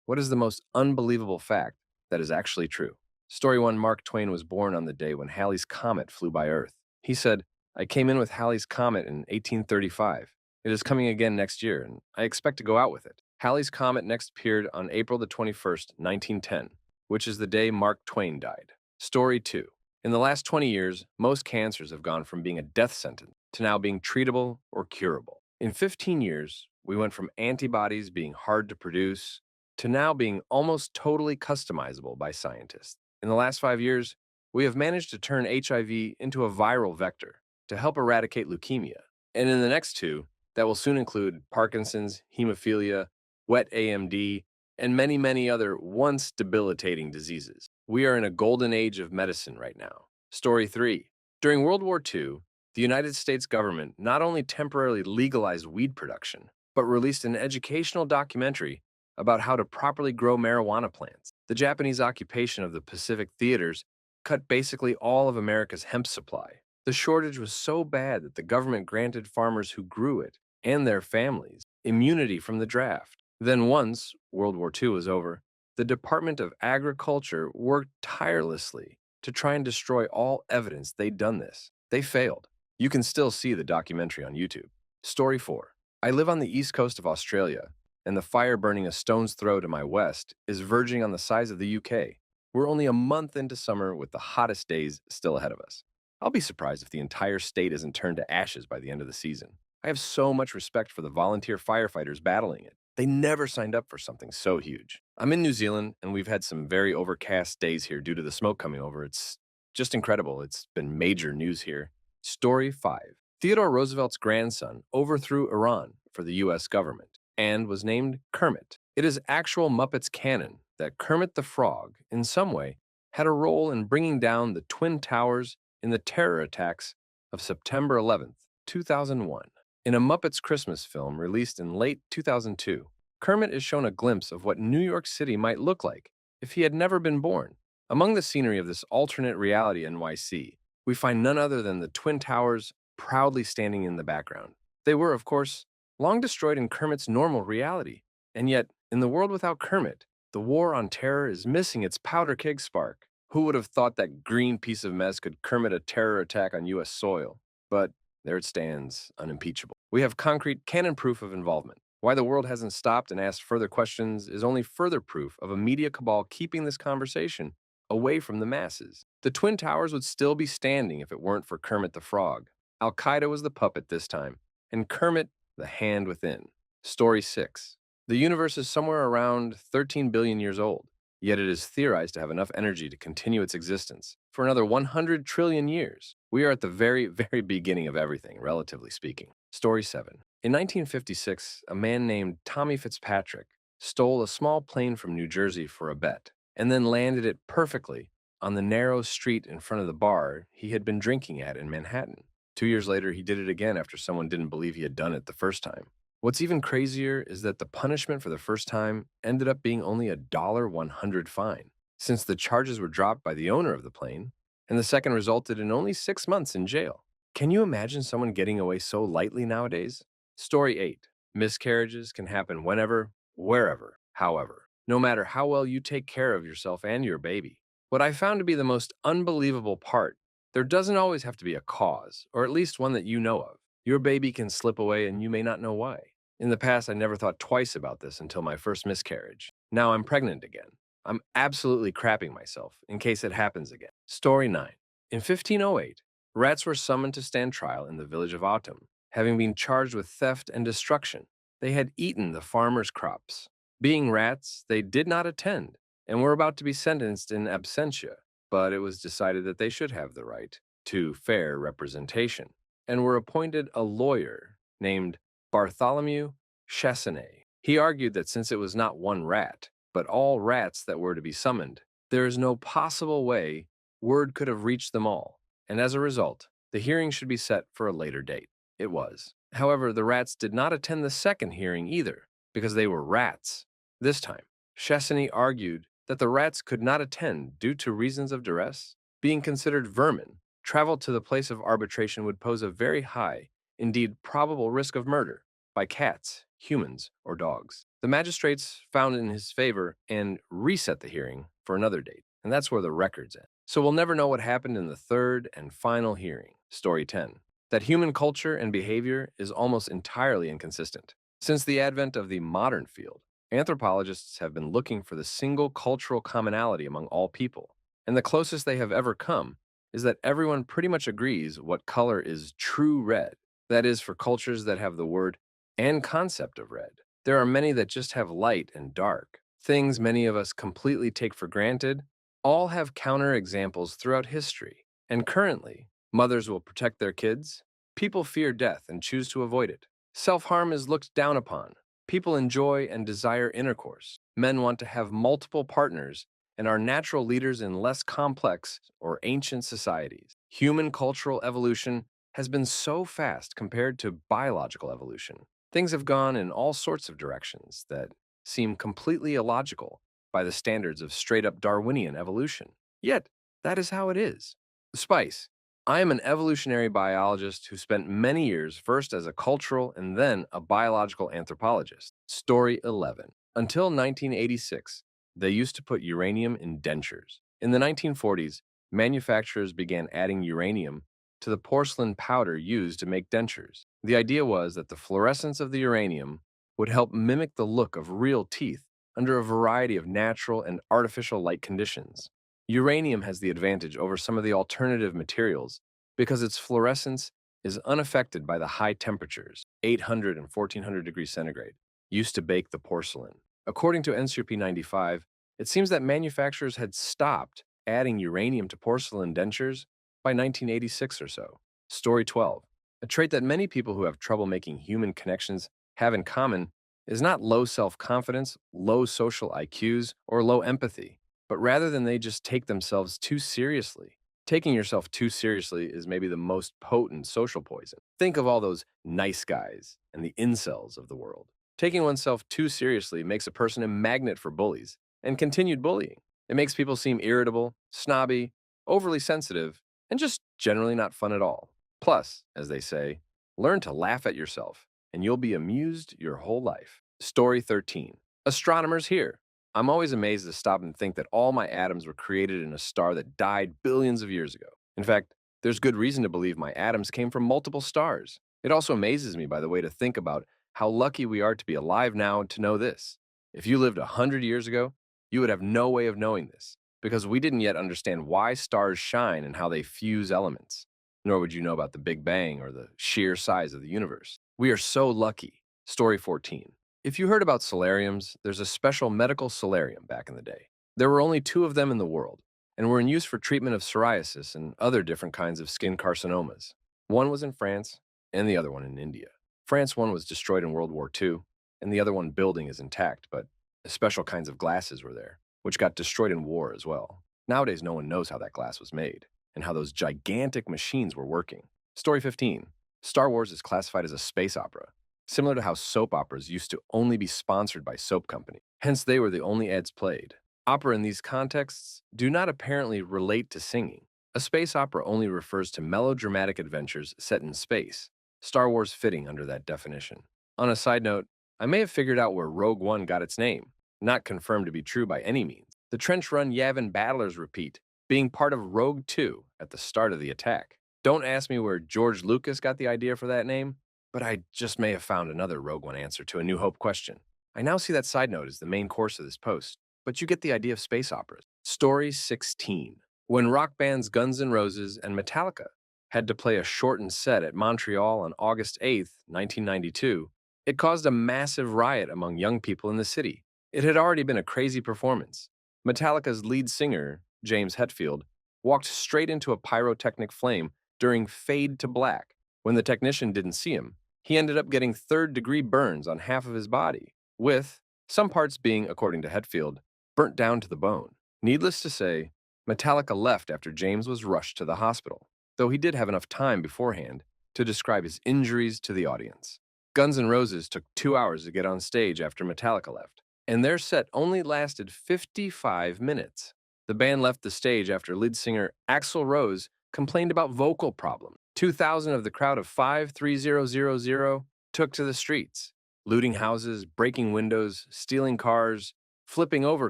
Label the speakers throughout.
Speaker 1: What is the most unbelievable fact that is actually true? Story 1. Mark Twain was born on the day when Halley's Comet flew by Earth. He said, I came in with Halley's Comet in 1835. It is coming again next year, and I expect to go out with it. Halley's Comet next appeared on April the 21st, 1910, which is the day Mark Twain died. Story 2. In the last 20 years, most cancers have gone from being a death sentence to now being treatable or curable. In 15 years, we went from antibodies being hard to produce to now being almost totally customizable by scientists. In the last 5 years, we have managed to turn HIV into a viral vector to help eradicate leukemia. And in the next two, that will soon include Parkinson's, hemophilia, wet AMD, and many, many other once debilitating diseases. We are in a golden age of medicine right now. Story 3. During World War II, the United States government not only temporarily legalized weed production, but released an educational documentary about how to properly grow marijuana plants. The Japanese occupation of the Pacific theaters cut basically all of America's hemp supply. The shortage was so bad that the government granted farmers who grew it and their families immunity from the draft. Then once World War II was over, the Department of Agriculture worked tirelessly to try and destroy all evidence they'd done this. They failed. You can still see the documentary on YouTube. Story 4. I live on the east coast of Australia, and the fire burning a stone's throw to my west is verging on the size of the UK. We're only a month into summer with the hottest days still ahead of us. I'll be surprised if the entire state isn't turned to ashes by the end of the season. I have so much respect for the volunteer firefighters battling it. They never signed up for something so huge. I'm in New Zealand, and we've had some very overcast days here due to the smoke coming over. It's just incredible. It's been major news here. Story 5. Theodore Roosevelt's grandson overthrew Iran for the U.S. government and was named Kermit. It is actual Muppets canon that Kermit the Frog, in some way, had a role in bringing down the Twin Towers in the terror attacks of September 11th, 2001. In a Muppets Christmas film released in late 2002, Kermit is shown a glimpse of what New York City might look like if he had never been born. Among the scenery of this alternate reality NYC, we find none other than the Twin Towers proudly standing in the background. They were, of course, long destroyed in Kermit's normal reality, and yet, in the world without Kermit, the war on terror is missing its powder keg spark. Who would have thought that green piece of mess could Kermit a terror attack on U.S. soil? But there it stands, unimpeachable. We have concrete canon proof of involvement. Why the world hasn't stopped and asked further questions is only further proof of a media cabal keeping this conversation away from the masses. The Twin Towers would still be standing if it weren't for Kermit the Frog. Al-Qaeda was the puppet this time, and Kermit the hand within. Story 6. The universe is somewhere around 13 billion years old, yet it is theorized to have enough energy to continue its existence for another 100 trillion years. We are at the very, very beginning of everything, relatively speaking. Story 7. In 1956, a man named Tommy Fitzpatrick stole a small plane from New Jersey for a bet, and then landed it perfectly on the narrow street in front of the bar he had been drinking at in Manhattan. 2 years later, he did it again after someone didn't believe he had done it the first time. What's even crazier is that the punishment for the first time ended up being only a $100 fine, since the charges were dropped by the owner of the plane, and the second resulted in only 6 months in jail. Can you imagine someone getting away so lightly nowadays? Story 8. Miscarriages can happen whenever, wherever, however, no matter how well you take care of yourself and your baby. What I found to be the most unbelievable part, there doesn't always have to be a cause, or at least one that you know of. Your baby can slip away and you may not know why. In the past, I never thought twice about this until my first miscarriage. Now I'm pregnant again. I'm absolutely crapping myself in case it happens again. Story 9. In 1508, rats were summoned to stand trial in the village of Autumn, having been charged with theft and destruction. They had eaten the farmer's crops. Being rats, they did not attend and were about to be sentenced in absentia, but it was decided that they should have the right to fair representation and were appointed a lawyer named Bartholomew Chassenet. He argued that since it was not one rat, but all rats that were to be summoned, there is no possible way word could have reached them all, and as a result, the hearing should be set for a later date. It was. However, the rats did not attend the second hearing either, because they were rats. This time, Chassenet argued that the rats could not attend due to reasons of duress. Being considered vermin, travel to the place of arbitration would pose a very high, indeed probable risk of murder by cats humans or dogs. The magistrates found in his favor and reset the hearing for another date, and that's where the records end. So we'll never know what happened in the third and final hearing. Story 10. That human culture and behavior is almost entirely inconsistent. Since the advent of the modern field, anthropologists have been looking for the single cultural commonality among all people, and the closest they have ever come is that everyone pretty much agrees what color is true red. That is, for cultures that have the word and concept of red. There are many that just have light and dark. Things many of us completely take for granted all have counterexamples throughout history. And currently, mothers will protect their kids. People fear death and choose to avoid it. Self-harm is looked down upon. People enjoy and desire intercourse. Men want to have multiple partners and are natural leaders in less complex or ancient societies. Human cultural evolution has been so fast compared to biological evolution. Things have gone in all sorts of directions that seem completely illogical by the standards of straight-up Darwinian evolution. Yet, that is how it is. Spice. I am an evolutionary biologist who spent many years first as a cultural and then a biological anthropologist. Story 11. Until 1986, they used to put uranium in dentures. In the 1940s, manufacturers began adding uranium to the porcelain powder used to make dentures. The idea was that the fluorescence of the uranium would help mimic the look of real teeth under a variety of natural and artificial light conditions. Uranium has the advantage over some of the alternative materials because its fluorescence is unaffected by the high temperatures, 800 and 1400 degrees centigrade, used to bake the porcelain. According to NCRP 95, it seems that manufacturers had stopped adding uranium to porcelain dentures by 1986 or so. Story 12. A trait that many people who have trouble making human connections have in common is not low self-confidence, low social IQs, or low empathy, but rather than they just take themselves too seriously. Taking yourself too seriously is maybe the most potent social poison. Think of all those nice guys and the incels of the world. Taking oneself too seriously makes a person a magnet for bullies and continued bullying. It makes people seem irritable, snobby, overly sensitive, and just generally not fun at all. Plus, as they say, learn to laugh at yourself, and you'll be amused your whole life. Story 13. Astronomers here. I'm always amazed to stop and think that all my atoms were created in a star that died billions of years ago. In fact, there's good reason to believe my atoms came from multiple stars. It also amazes me, by the way, to think about how lucky we are to be alive now to know this. If you lived 100 years ago, you would have no way of knowing this, because we didn't yet understand why stars shine and how they fuse elements. Nor would you know about the Big Bang or the sheer size of the universe. We are so lucky. Story 14. If you heard about solariums, there's a special medical solarium back in the day. There were only 2 of them in the world, and were in use for treatment of psoriasis and other different kinds of skin carcinomas. One was in France, and the other one in India. France one was destroyed in World War II, and the other one building is intact, but special kinds of glasses were there, which got destroyed in war as well. Nowadays, no one knows how that glass was made, and how those gigantic machines were working. Story 15. Star Wars is classified as a space opera, similar to how soap operas used to only be sponsored by soap companies. Hence, they were the only ads played. Opera in these contexts do not apparently relate to singing. A space opera only refers to melodramatic adventures set in space, Star Wars fitting under that definition. On a side note, I may have figured out where Rogue One got its name, not confirmed to be true by any means. The Trench Run Yavin battlers repeat, being part of Rogue 2 at the start of the attack. Don't ask me where George Lucas got the idea for that name, but I just may have found another Rogue One answer to a New Hope question. I now see that side note as the main course of this post, but you get the idea of space operas. Story 16. When rock bands Guns N' Roses and Metallica had to play a shortened set at Montreal on August 8, 1992, it caused a massive riot among young people in the city. It had already been a crazy performance. Metallica's lead singer, James Hetfield, walked straight into a pyrotechnic flame during Fade to Black. When the technician didn't see him, he ended up getting third-degree burns on half of his body, with some parts being, according to Hetfield, burnt down to the bone. Needless to say, Metallica left after James was rushed to the hospital, though he did have enough time beforehand to describe his injuries to the audience. Guns N' Roses took 2 hours to get on stage after Metallica left, and their set only lasted 55 minutes. The band left the stage after lead singer Axl Rose complained about vocal problems. 2,000 of the crowd of 53000 took to the streets. looting houses, breaking windows, stealing cars, flipping over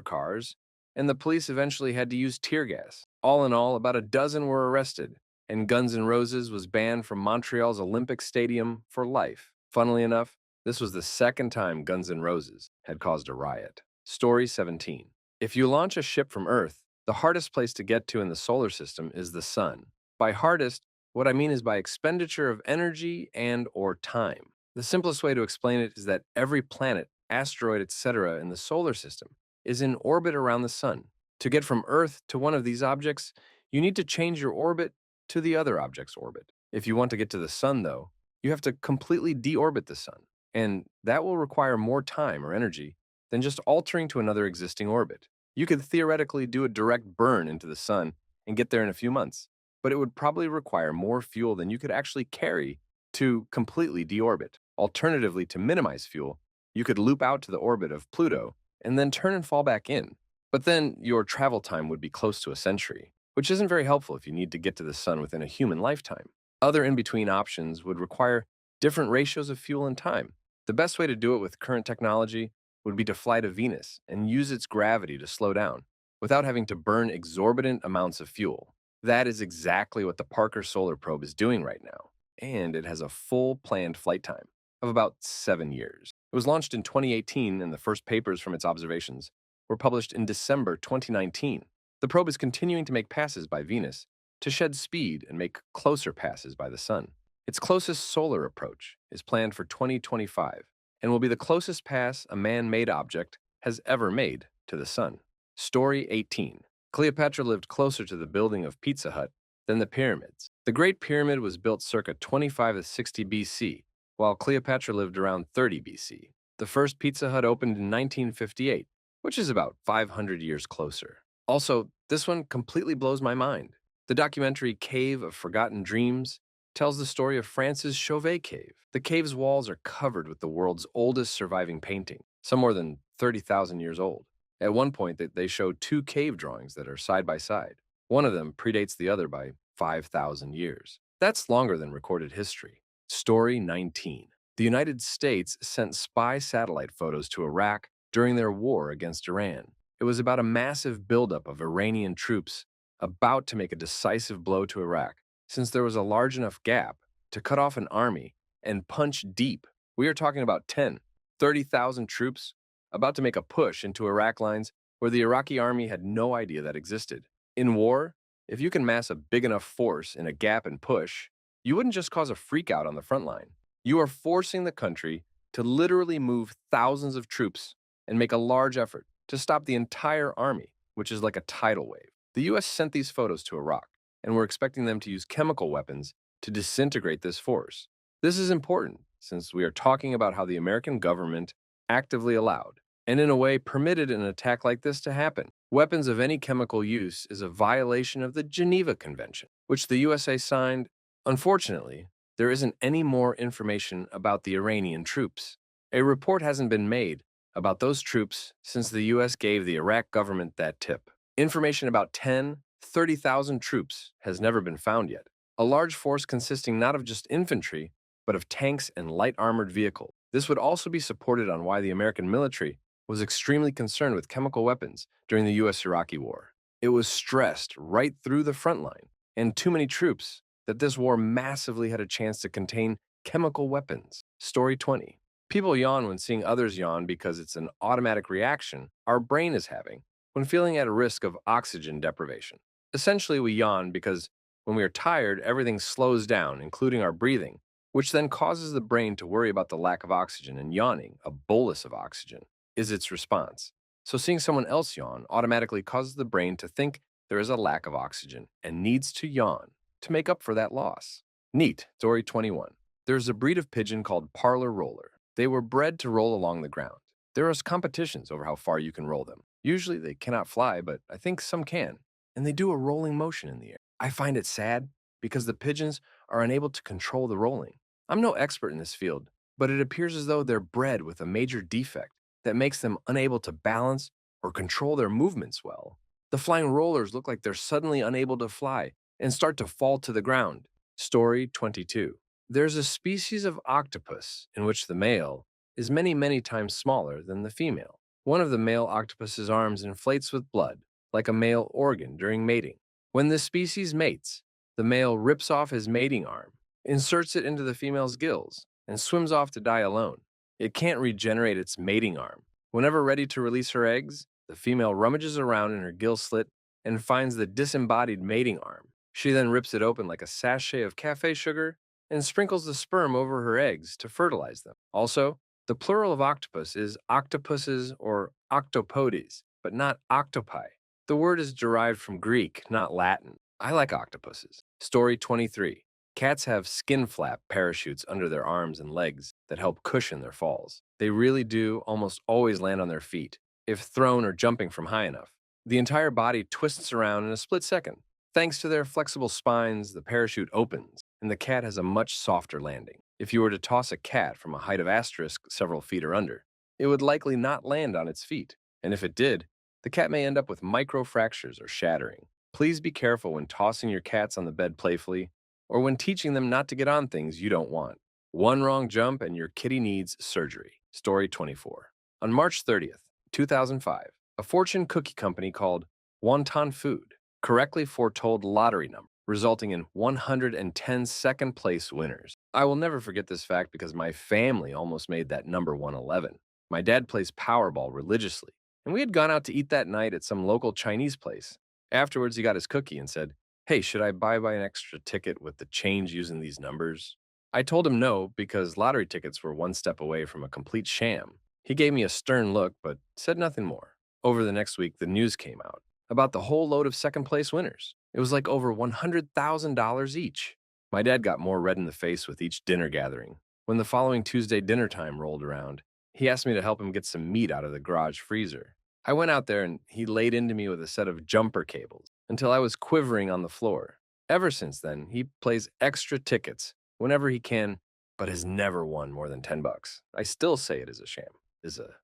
Speaker 1: cars, and the police eventually had to use tear gas. All in all, about a dozen were arrested, and Guns N' Roses was banned from Montreal's Olympic Stadium for life. Funnily enough, this was the second time Guns N' Roses had caused a riot. Story 17. If you launch a ship from Earth, the hardest place to get to in the solar system is the sun. By hardest, what I mean is by expenditure of energy and or time. The simplest way to explain it is that every planet, asteroid, etc. in the solar system is in orbit around the sun. To get from Earth to one of these objects, you need to change your orbit to the other object's orbit. If you want to get to the sun, though, you have to completely deorbit the sun, and that will require more time or energy than just altering to another existing orbit. You could theoretically do a direct burn into the sun and get there in a few months, but it would probably require more fuel than you could actually carry to completely deorbit. Alternatively, to minimize fuel, you could loop out to the orbit of Pluto and then turn and fall back in. But then your travel time would be close to a century, which isn't very helpful if you need to get to the sun within a human lifetime. Other in-between options would require different ratios of fuel and time. The best way to do it with current technology would be to fly to Venus and use its gravity to slow down without having to burn exorbitant amounts of fuel. That is exactly what the Parker Solar Probe is doing right now, and it has a full planned flight time of about 7 years. It was launched in 2018, and the first papers from its observations were published in December 2019. The probe is continuing to make passes by Venus to shed speed and make closer passes by the Sun. Its closest solar approach is planned for 2025 and will be the closest pass a man-made object has ever made to the Sun. Story 18. Cleopatra lived closer to the building of Pizza Hut than the pyramids. The Great Pyramid was built circa 25 to 60 BC, while Cleopatra lived around 30 BC. The first Pizza Hut opened in 1958, which is about 500 years closer. Also, this one completely blows my mind. The documentary Cave of Forgotten Dreams tells the story of France's Chauvet Cave. The cave's walls are covered with the world's oldest surviving painting, some more than 30,000 years old. At one point, they show two cave drawings that are side by side. One of them predates the other by 5,000 years. That's longer than recorded history. Story 19. The United States sent spy satellite photos to Iraq during their war against Iran. It was about a massive buildup of Iranian troops about to make a decisive blow to Iraq, since there was a large enough gap to cut off an army and punch deep. We are talking about 10, 30,000 troops about to make a push into Iraq lines where the Iraqi army had no idea that existed. In war, if you can mass a big enough force in a gap and push, you wouldn't just cause a freakout on the front line. You are forcing the country to literally move thousands of troops and make a large effort to stop the entire army, which is like a tidal wave. The US sent these photos to Iraq, and we're expecting them to use chemical weapons to disintegrate this force. This is important, since we are talking about how the American government actively allowed, and in a way permitted an attack like this to happen. Weapons of any chemical use is a violation of the Geneva Convention, which the USA signed. Unfortunately, there isn't any more information about the Iranian troops. A report hasn't been made about those troops since the US gave the Iraq government that tip. Information about 10, 30,000 troops has never been found yet. A large force consisting not of just infantry, but of tanks and light armored vehicles. This would also be supported on why the American military was extremely concerned with chemical weapons during the US-Iraqi War. It was stressed right through the front line, and too many troops, that this war massively had a chance to contain chemical weapons. Story 20. People yawn when seeing others yawn because it's an automatic reaction our brain is having when feeling at a risk of oxygen deprivation. Essentially, we yawn because when we are tired, everything slows down, including our breathing, which then causes the brain to worry about the lack of oxygen, and yawning, a bolus of oxygen, is its response. So seeing someone else yawn automatically causes the brain to think there is a lack of oxygen and needs to yawn to make up for that loss. Neat. Story 21. There's a breed of pigeon called Parlor Roller. They were bred to roll along the ground. There are competitions over how far you can roll them. Usually they cannot fly, but I think some can, and they do a rolling motion in the air. I find it sad because the pigeons are unable to control the rolling. I'm no expert in this field, but it appears as though they're bred with a major defect that makes them unable to balance or control their movements well. The flying rollers look like they're suddenly unable to fly and start to fall to the ground. Story 22. There's a species of octopus in which the male is many, many times smaller than the female. One of the male octopus's arms inflates with blood, like a male organ during mating. When this species mates, the male rips off his mating arm, inserts it into the female's gills, and swims off to die alone. It can't regenerate its mating arm. Whenever ready to release her eggs, the female rummages around in her gill slit and finds the disembodied mating arm. She then rips it open like a sachet of cafe sugar and sprinkles the sperm over her eggs to fertilize them. Also, the plural of octopus is octopuses or octopodes, but not octopi. The word is derived from Greek, not Latin. I like octopuses. Story 23. Cats have skin flap parachutes under their arms and legs that help cushion their falls. They really do almost always land on their feet, if thrown or jumping from high enough. The entire body twists around in a split second. Thanks to their flexible spines, the parachute opens, and the cat has a much softer landing. If you were to toss a cat from a height of asterisk several feet or under, it would likely not land on its feet, and if it did, the cat may end up with microfractures or shattering. Please be careful when tossing your cats on the bed playfully, or when teaching them not to get on things you don't want. One wrong jump and your kitty needs surgery. Story 24. On March 30th, 2005, a fortune cookie company called Wonton Food correctly foretold lottery number, resulting in 110 second-place winners. I will never forget this fact because my family almost made that number 111. My dad plays Powerball religiously, and we had gone out to eat that night at some local Chinese place. Afterwards, he got his cookie and said, "Hey, should I buy an extra ticket with the change using these numbers?" I told him no because lottery tickets were one step away from a complete sham. He gave me a stern look but said nothing more. Over the next week, the news came out about the whole load of second-place winners. It was like over $100,000 each. My dad got more red in the face with each dinner gathering. When the following Tuesday dinner time rolled around, he asked me to help him get some meat out of the garage freezer. I went out there and he laid into me with a set of jumper cables until I was quivering on the floor. Ever since then, he plays extra tickets whenever he can, but has never won more than $10. I still say it is a sham.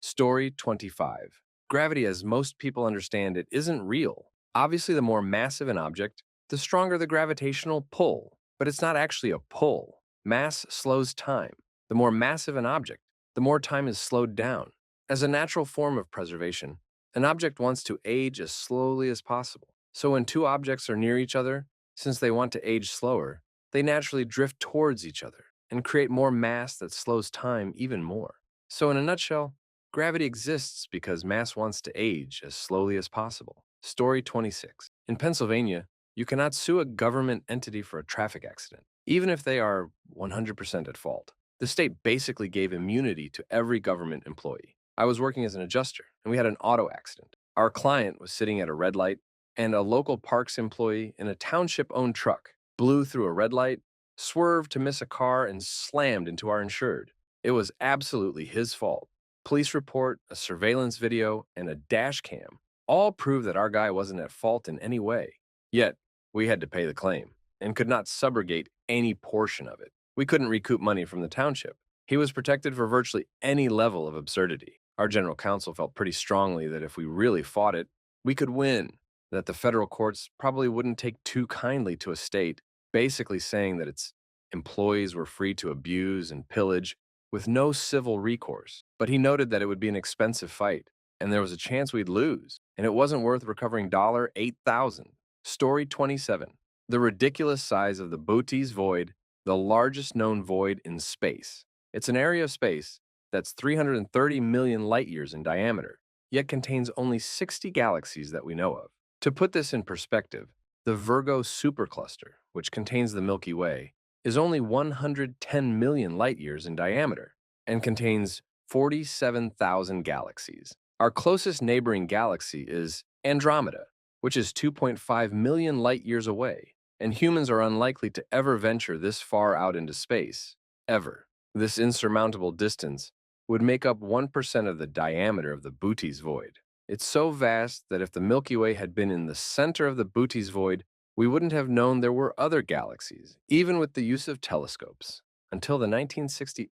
Speaker 1: Story 25. Gravity, as most people understand it, isn't real. Obviously, the more massive an object, the stronger the gravitational pull. But it's not actually a pull. Mass slows time. The more massive an object, the more time is slowed down. As a natural form of preservation, an object wants to age as slowly as possible. So when two objects are near each other, since they want to age slower, they naturally drift towards each other and create more mass that slows time even more. So in a nutshell, gravity exists because mass wants to age as slowly as possible. Story 26. In Pennsylvania, you cannot sue a government entity for a traffic accident, even if they are 100% at fault. The state basically gave immunity to every government employee. I was working as an adjuster, and we had an auto accident. Our client was sitting at a red light, and a local parks employee in a township-owned truck blew through a red light, swerved to miss a car, and slammed into our insured. It was absolutely his fault. Police report, a surveillance video, and a dash cam all prove that our guy wasn't at fault in any way. Yet, we had to pay the claim and could not subrogate any portion of it. We couldn't recoup money from the township. He was protected for virtually any level of absurdity. Our general counsel felt pretty strongly that if we really fought it, we could win, that the federal courts probably wouldn't take too kindly to a state basically saying that its employees were free to abuse and pillage with no civil recourse. But he noted that it would be an expensive fight, and there was a chance we'd lose, and it wasn't worth recovering $8,000. Story 27. The ridiculous size of the Bootes Void, the largest known void in space. It's an area of space that's 330 million light-years in diameter, yet contains only 60 galaxies that we know of. To put this in perspective, the Virgo supercluster, which contains the Milky Way, is only 110 million light-years in diameter and contains 47,000 galaxies. Our closest neighboring galaxy is Andromeda, which is 2.5 million light-years away, and humans are unlikely to ever venture this far out into space, ever. This insurmountable distance would make up 1% of the diameter of the Bootes Void. It's so vast that if the Milky Way had been in the center of the Bootes Void, we wouldn't have known there were other galaxies, even with the use of telescopes, until the 1960s.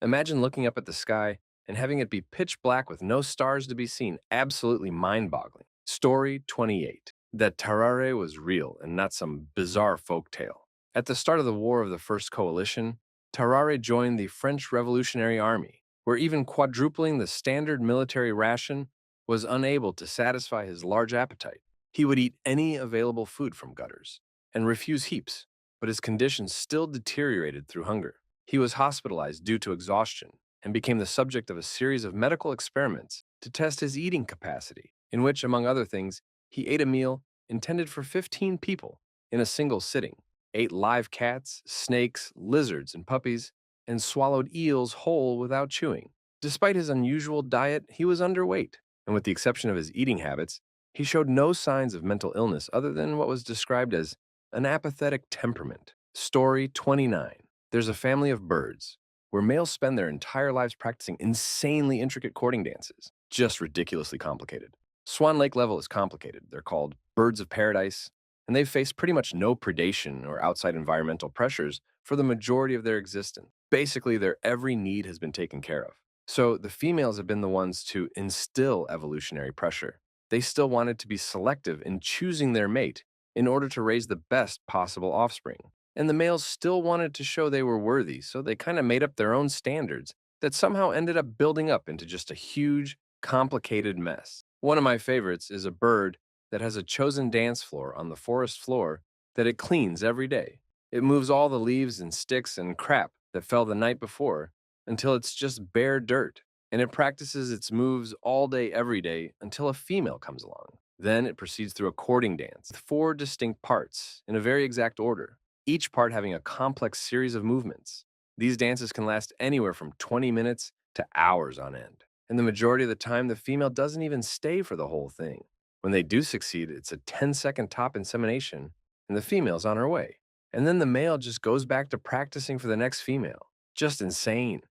Speaker 1: Imagine looking up at the sky and having it be pitch black with no stars to be seen. Absolutely mind-boggling. Story 28. That Tarrare was real and not some bizarre folktale. At the start of the War of the First Coalition, Tarrare joined the French Revolutionary Army. where even quadrupling the standard military ration was unable to satisfy his large appetite. He would eat any available food from gutters and refuse heaps, but his condition still deteriorated through hunger. He was hospitalized due to exhaustion and became the subject of a series of medical experiments to test his eating capacity, in which, among other things, he ate a meal intended for 15 people in a single sitting, ate live cats, snakes, lizards, and puppies, and swallowed eels whole without chewing. Despite his unusual diet, he was underweight, and with the exception of his eating habits, he showed no signs of mental illness other than what was described as an apathetic temperament. Story 29. There's a family of birds where males spend their entire lives practicing insanely intricate courting dances. Just ridiculously complicated. Swan Lake level is complicated. They're called birds of paradise, and they've faced pretty much no predation or outside environmental pressures for the majority of their existence. Basically, their every need has been taken care of. So the females have been the ones to instill evolutionary pressure. They still wanted to be selective in choosing their mate in order to raise the best possible offspring. And the males still wanted to show they were worthy, so they kind of made up their own standards that somehow ended up building up into just a huge, complicated mess. One of my favorites is a bird that has a chosen dance floor on the forest floor that it cleans every day. It moves all the leaves and sticks and crap that fell the night before until it's just bare dirt, and it practices its moves all day, every day until a female comes along. Then it proceeds through a courting dance with 4 distinct parts in a very exact order, each part having a complex series of movements. These dances can last anywhere from 20 minutes to hours on end. And the majority of the time, the female doesn't even stay for the whole thing. When they do succeed, it's a 10-second top insemination, and the female's on her way. And then the male just goes back to practicing for the next female. Just insane.